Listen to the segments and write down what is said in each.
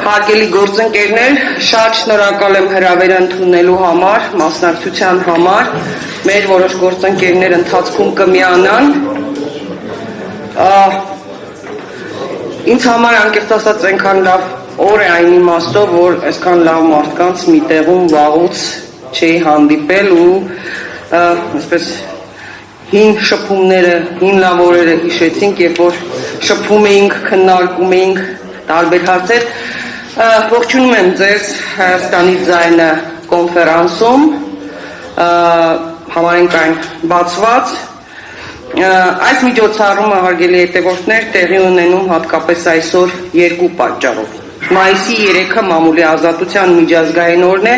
Հարգելի գործընկերներ, շատ շնորհակալ եմ հրավերը ընդունելու համար, մասնակցության համար, մեր որոշ գործընկերներ ընթացքում կմիանան։ Ինձ համար անկեղծ ասած այնքան լավ օր է այն իմաստով, որ այսքան լավ մարդկանց մի տեղում վաղուց չէի հանդիպել ու այսպես հին շփումները, հին լավ օրերը հիշեցինք, երբ որ շփվում էինք, քննարկում էինք տարբեր հարցեր։ Ողջունում եմ ձեզ Հայաստանի ձայնը կոնֆերանսում, համարենք այն բացված։ Այս միջոցառումը, հարգելի հետևորդներ, տեղի ունենում հատկապես այսօր երկու պատճառով։ Մայիսի 3-ը մամուլի ազատության միջազգային օրն է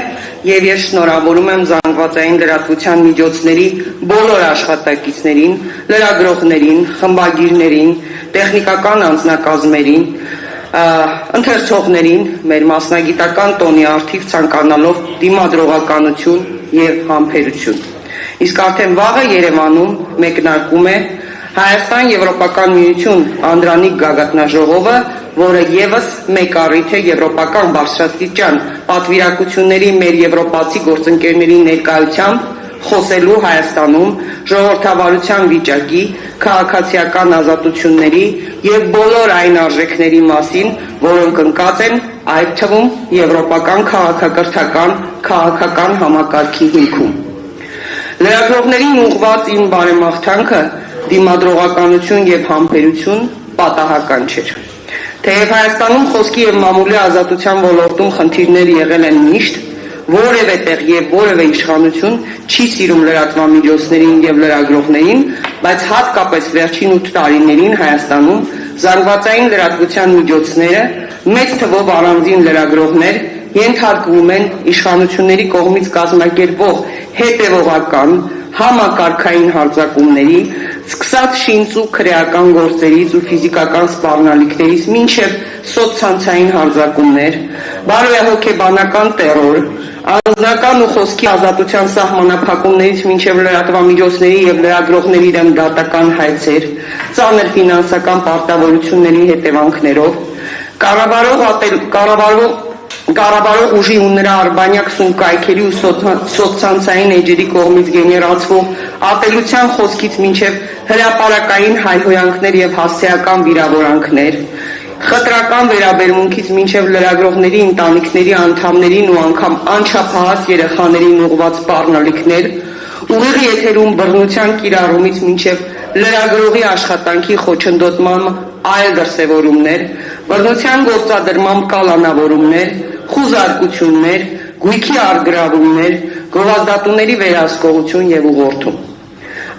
եւ ես շնորհավորում եմ զանգվածային լրատվության միջոցների բոլոր աշխատակիցներին, լրագրողներին, խմբագիրներին, տեխնիկական անձնակազմերին, ընթերցողներին, մեր մասնագիտական տոնի առթիվ ցանկանալով դիմադրողականություն եւ համբերություն։ Իսկ արդեն վաղը Երևանում մեկնարկում է Հայաստան-Եվրոպական միություն անդրանիկ գագաթնաժողովը, որը եւս մեկ առիթ է եվրոպական բարձրաստիճան պատվիրակությունների մեր եվրոպացի գործընկերների ներկայությամբ խոսելու Հայաստանում ժողովրդավարության վիճակի, քաղաքացիական ազատությունների եւ բոլոր այն արժեքների մասին, որոնք ընկած են այդ թվում եվրոպական քաղաքական համակարգի հիմքում։ Լրագրողներին ուղղված իմ բարեմաղթանքը դիմադրողականություն եւ համբերություն պատահական չէր։ Թեև Հայաստանում խոսքի եւ մամուլի ազատության ոլորտում խնդիրներ եղել են միշտ, որևէ տեղ եւ որևէ իշխանություն չի սիրում լրատվամիջոցներին եւ լրագրողներին, բայց հատկապես վերջին 8 տարիներին Հայաստանում զանգվածային լրատվության միջոցները մեծ թվով առանձին լրագրողներ ենթարկվում են իշխանությունների կողմից կազմակերպվող հետևողական համակարգային հարձակումների, սկսած շինծ ու քրեական գործերից ու ֆիզիկական սպառնալիքներից մինչև սոցցանցային հարձակումներ, բարոյահոգեբանական տեռոր, անձնական ու խոսքի ազատության սահմանափակումներից մինչև լրատվամիջոցների եւ լրագրողների դեմ դատական հայցեր, ծանր ֆինանսական պարտավորությունների հետևանքներով, կառավարող ուժի ու նրա արբանյակ սունկայքերի ու սոցցանցային էջերի կողմից գեներացվող ատելության խոսքից մինչև հրապարակային հայհոյանքներ եւ հասցեական վիրավորանքներ, խտրական վերաբերմունքից մինչև լրագրողների ընտանիքների անդամներին ու անգամ անչափահաս երեխաներին ուղղված սպառնալիքներ, ուղիղ եթերում բռնության կիրառումից մինչև լրագրողի աշխատանքի խոչընդոտման այլ դրսևորումներ, բռնության գործադրման կալանավորումներ, խուզարկություններ, գույքի առգրավումներ, գովազդատուների վերահսկողություն եւ ուղղորդում։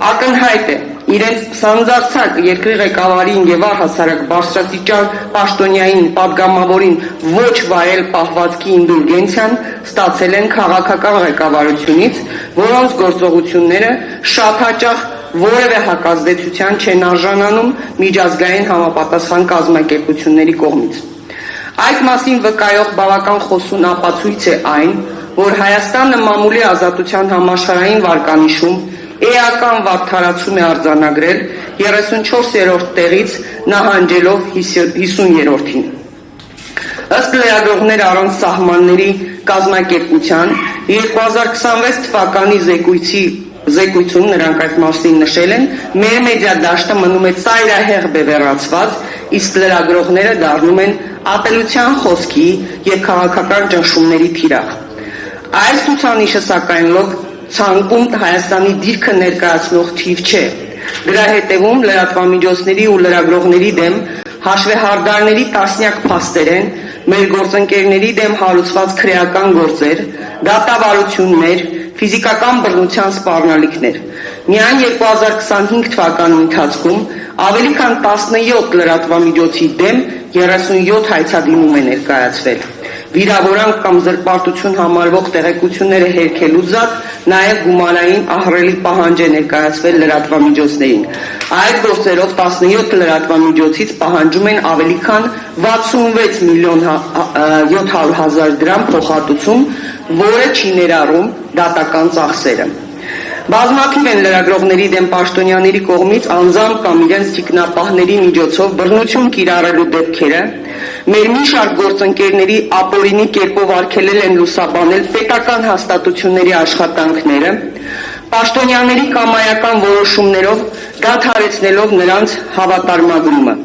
Ակնհայտ է, իրենց սանձարձակ երկրի ղեկավարին եւ առհասարակ բարձրաստիճան պաշտոնյային падգամավորին ոչ վայել պահվածքի ինդուլգենցիան ստացել են քաղաքական ղեկավարությունից, որոնց գործողությունները շատ հաճախ որևէ հակազդեցության չեն արժանանում միջազգային համապատասխան կազմակերպությունների կողմից։ Այդ մասին վկայող բավական խոսուն ապացույց է այն, որ Հայաստանը մամուլի ազատության համաշխարհային վարկանիշում էական վատթարացում է արձանագրել 34-րդ տեղից նահանջելով 50-րդին։ Ըստ լրագրողներ առանց սահմանների կազմակերպության 2026 թվականի զեկույցում նրանք այդ մասին նշել են, մեր մեդիա դաշտը մնում է ծայրահեղ բևեռացված, իսկ լրագրողները դառնում են ատելության խոսքի եւ քաղաքական ճնշումների թիրախ։ Այս ցուցանիշը սակայն ցանկում Հայաստանի դիրքը ներկայացնող թիվ չէ։ Դրա հետևում լրատվամիջոցների ու լրագրողների դեմ հաշվեհարդարների տասնյակ փաստեր են, մեր գործընկերների դեմ հարուցված քրեական գործեր, դատավարություններ, ֆիզիկական բռնության սպառնալիքներ։ Միայն 2025 թվականի ընթացքում ավելի քան 17 լրատվամիջոցի դեմ 37 հայցադիմում է ներկայացվել։ Վիրավորանք կամ զրպարտություն համարվող տեղեկությունները հերքելու զատ նաև գումարային ահռելի պահանջ է ներկայացվել լրատվամիջոցներին։ Այդ գործերով 17 լրատվամիջոցից պահանջում են ավելի քան 66 միլիոն 700 հազար դրամ փոխհատուցում, որը չի ներառում դատական ծախսերը։ Բազմաթիվ են լրագրողների դեմ պաշտոնյաների կողմից անձամբ կամ իրենց թիկնապահների միջոցով բռնություն կիրառելու դեպքերը, մեր մի շարք գործընկերների ապօրինի կերպով արգելել են լուսաբանել պետական հաստատությունների աշխատանքները, պաշտոնյաների կամայական որոշումներով դադարեցնելով նրանց հավատարմագրումը։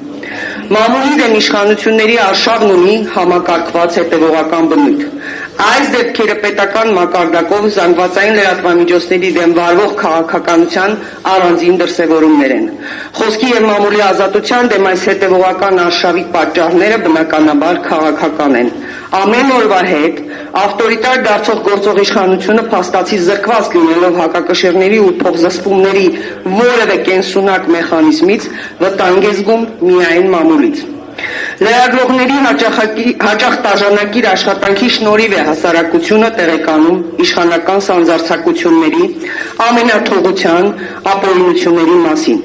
Մամուլի դեմ իշխանությունների արշավն ունի համակարգված հետևողական բնույթ։ Այս դեպքերը պետական մակարդակով զանգվածային լրատվամիջոցների դեմ վարվող քաղաքականության առանձին դրսևորումներ են։ Խոսքի եւ մամուլի ազատության դեմ այս հետևողական արշավի պատճառները բնականաբար քաղաքական են։ Ամեն օրվա հետ ավտորիտար դարձող գործող իշխանությունը փաստացի զրկված լինելով հակակշիռների ու փոխզսպումների որևէ կենսունակ մեխանիզմից վտանգ է զգում միայն մամուլից։ Լրագրողների հաճախ տաժանակիր աշխատանքի շնորհիվ է հասարակությունը տեղեկանում իշխանական սանձարձակությունների, ամենաթողության, ապօրինությունների մասին։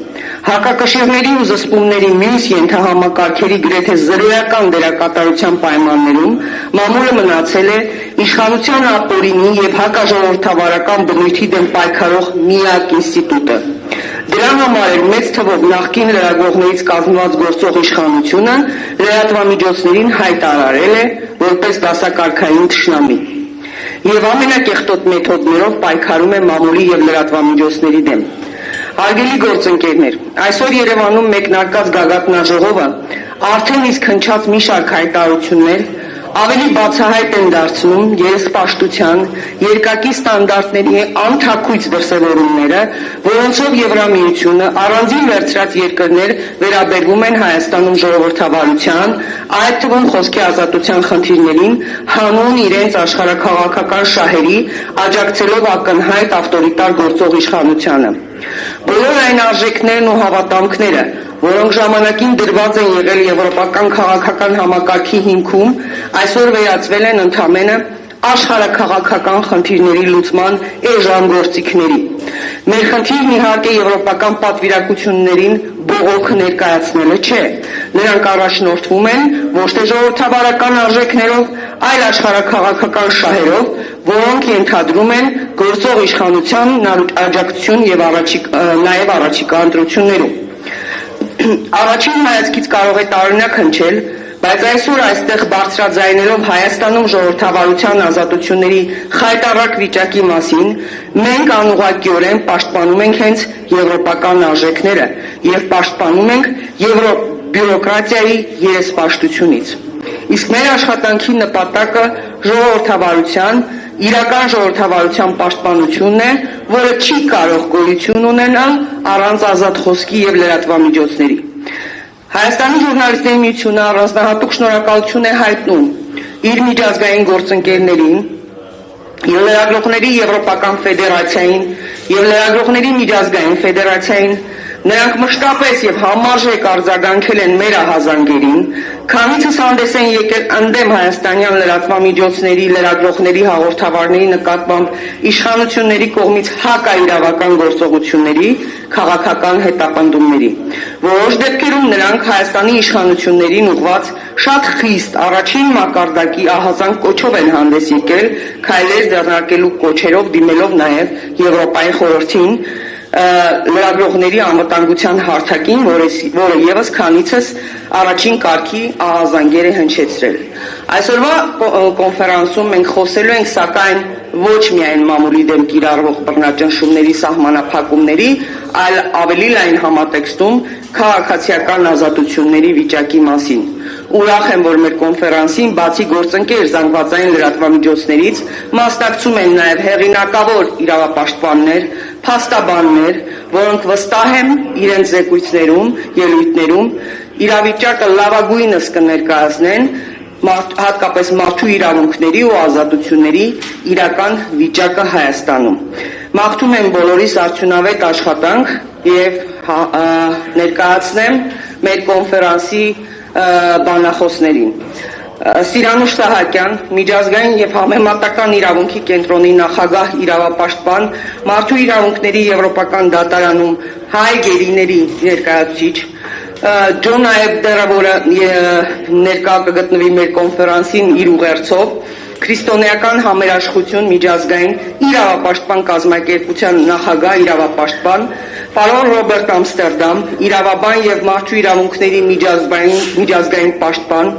Հակակշիռների ու զսպումների մյուս ենթահամակարգերի գրեթե զրոյական դերակատարության պայմաններում մամուլը մնացել է իշխանության ապօրինի եւ հակաժողովրդավարական բնույթի դեմ պայքարող միակ ինստիտուտը։ Դրա համար էր մեծ թվով նախկին լրագրողներից կազմված գործող իշխանությունը լրատվամիջոցներին հայտարարել է որպես դասակարգային թշնամի եւ ամենակեղտոտ մեթոդներով պայքարում է մամուլի եւ լրատվամիջոցների դեմ։ Հարգելի գործընկերներ, այսօր Երևանում մեկնարկած գագաթնաժողովը արդեն իսկ հնչած մի շարք հայտարարություններ ավելի բացահայտ են դարձնում երեսպաշտության, երկակի ստանդարտների անթաքույց դրսևորումները, որոնցով Եվրամիությունը առանձին վերցրած երկրներ վերաբերվում են Հայաստանում ժողովրդավարության, այդ թվում խոսքի ազատության խնդիրներին, հանուն իրենց աշխարհաքաղաքական շահերի, աջակցելով ակնհայտ ավտորիտար գործող իշխանությանը։ Բոլոր այն արժեքներն ու հավատամքները, որոնք ժամանակին դրված են եղել եվրոպական քաղաքական համակարգի հիմքում, այսօր վերածվել են ընդամենը աշխարհաքաղաքական խնդիրների լուծման էժան Մեր խնդիրն իհարկե եվրոպական պատվիրակություններին բողոք ներկայացնելը չէ։ Նրանք առաջնորդվում են ոչ թե ժողովրդավարական արժեքներով, այլ աշխարհաքաղաքական շահերով, որոնք ենթադրում են գործող իշխանության աջակցություն եւ նաեւ առաջիկա ընտրություններում։ Առաջին հայացքից կարող է տարօրինակ հնչել, բայց այսօր այստեղ բարձրաձայնելով Հայաստանում ժողովրդավարության ազատությունների խայտառակ վիճակի մասին, մենք անուղղակիորեն պաշտպանում ենք հենց եվրոպական արժեքները եւ պաշտպանում ենք եվրոբյուրոկրատիայի երեսպաշտությունից։ Իսկ մեր աշխատանքի նպատակը ժողովրդավարության, իրական ժողովրդավարության պաշտպանությունն է, որը չի կարող գոյություն ունենալ առանց ազատ խոսքի եւ լրատվամիջոցների։ Հայաստանի ժուրնալիստների միությունը առանձնահատուկ շնորհակալություն է հայտնում իր միջազգային գործընկերներին եւ լրագրողների Եվրոպական ֆեդերացիային եւ լրագրողների միջազգային ֆեդերացիային։ Նրանք մշտապես եւ համարժեք արձագանքել են մեր ահազանգերին, քանիցս հանդես են եկել ընդդեմ հայաստանյան լրատվամիջոցների, լրագրողների, հաղորդավարների նկատմամբ իշխանությունների կողմից հակաիրավական գործողությունների, քաղաքական հետապնդումների։ Որոշ դեպքերում նրանք Հայաստանի իշխանություններին ուղղված շատ խիստ առաջին մակարդակի ահազանգ կոչով են հանդես եկել, քայլեր ձեռնարկելու կոչերով դիմելով նաեւ Եվրոպայի խորհրդին, լրագրողների անվտանգության հարթակին, որը եւս քանիցս առաջին կարգի ահազանգեր է հնչեցրել։ Այսօրվա կոնֆերանսում մենք խոսելու ենք սակայն ոչ միայն մամուլի դեմ կիրառվող բռնաճնշումների սահմանափակումների, այլ ավելի լայն համատեքստում քաղաքացիական ազատությունների վիճակի մասին։ Ուրախ եմ, որ մեր կոնֆերանսին բացի գործընկեր զանգվածային լրատվամիջոցներից մասնակցում են նաև հեղինակավոր իրավապաշտպաններ, փաստաբաններ, որոնք վստահ եմ իրենց զեկույցներում, ելույթներում իրավիճակը լավագույնս կներկայացնեն, հատկապես մարդու իրավունքների ու ազատությունների իրական վիճակը Հայաստանում։ Մաղթում եմ բոլորիս արդյունավետ աշխատանք եւ ներկայացնեմ մեր կոնֆերանսի բանախոսներին։ Սիրանուշ Սահակյան, միջազգային եւ համեմատական իրավունքի կենտրոնի նախագահ իրավապաշտպան, մարդու իրավունքների եվրոպական դատարանում հայ գերիների ներկայացուցիչ, Ջոն Այբդերը, որը ներկա կգտնվի մեր կոնֆերանսին իր ուղերձով, Քրիստոնեական համերաշխություն միջազգային իրավապաշտպան կազմակերպության նախագահ իրավապաշտպան, պարոն Ռոբերտ Ամստերդամ, իրավաբան եւ մարդու իրավունքների միջազգային պաշտպան,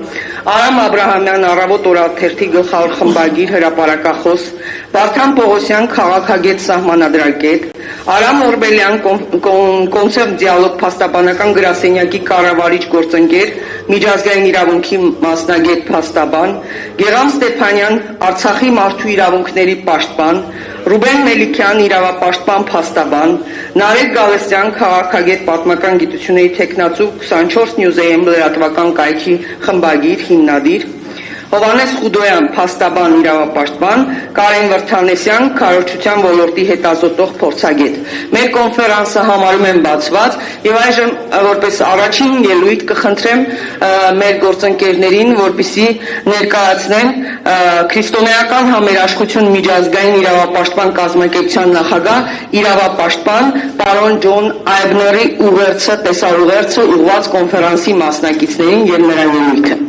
Արամ Աբրահամյան Առավոտ օրաթերթի գլխավոր խմբագիր հրապարակախոս, Վարդան Պողոսյան քաղաքագետ սահմանադրակետ, Արամ Օրբելյան կոնցերտ դիալոգ փաստաբանական գրասենյակի կառավարիչ գործընկեր, միջազգային իրավունքի մասնագետ փաստաբան, Գեղամ Ստեփանյան Արցախի մարդու իրավունքների պաշտպան, Ռուբեն Մելիքյան իրավապաշտպան փաստաբան, Նարեկ Գալստյան քաղաքագետ պատմական գիտությունների թեկնածու 24 News-am լրատվական կայքի խմբագիր հիմնադիր, Հովանես Խուդոյան փաստաբան իրավապաշտպան, Կարեն Վրթանեսյան քարոզչության ոլորտի հետազոտող փորձագետ։ Մեր կոնֆերանսը համարում եմ բացված եւ այժմ որպես առաջին ելույթ կխնդրեմ մեր գործընկերներին, որպեսզի ներկայացնեն Քրիստոնեական համերաշխություն միջազգային իրավապաշտպան կազմակերպության նախագահ իրավապաշտպան պարոն Ջոն Այբների ուղերձը, տեսաուղերձը ուղղված կոնֆերանսի մասնակիցներին եւ նրա ելույթը։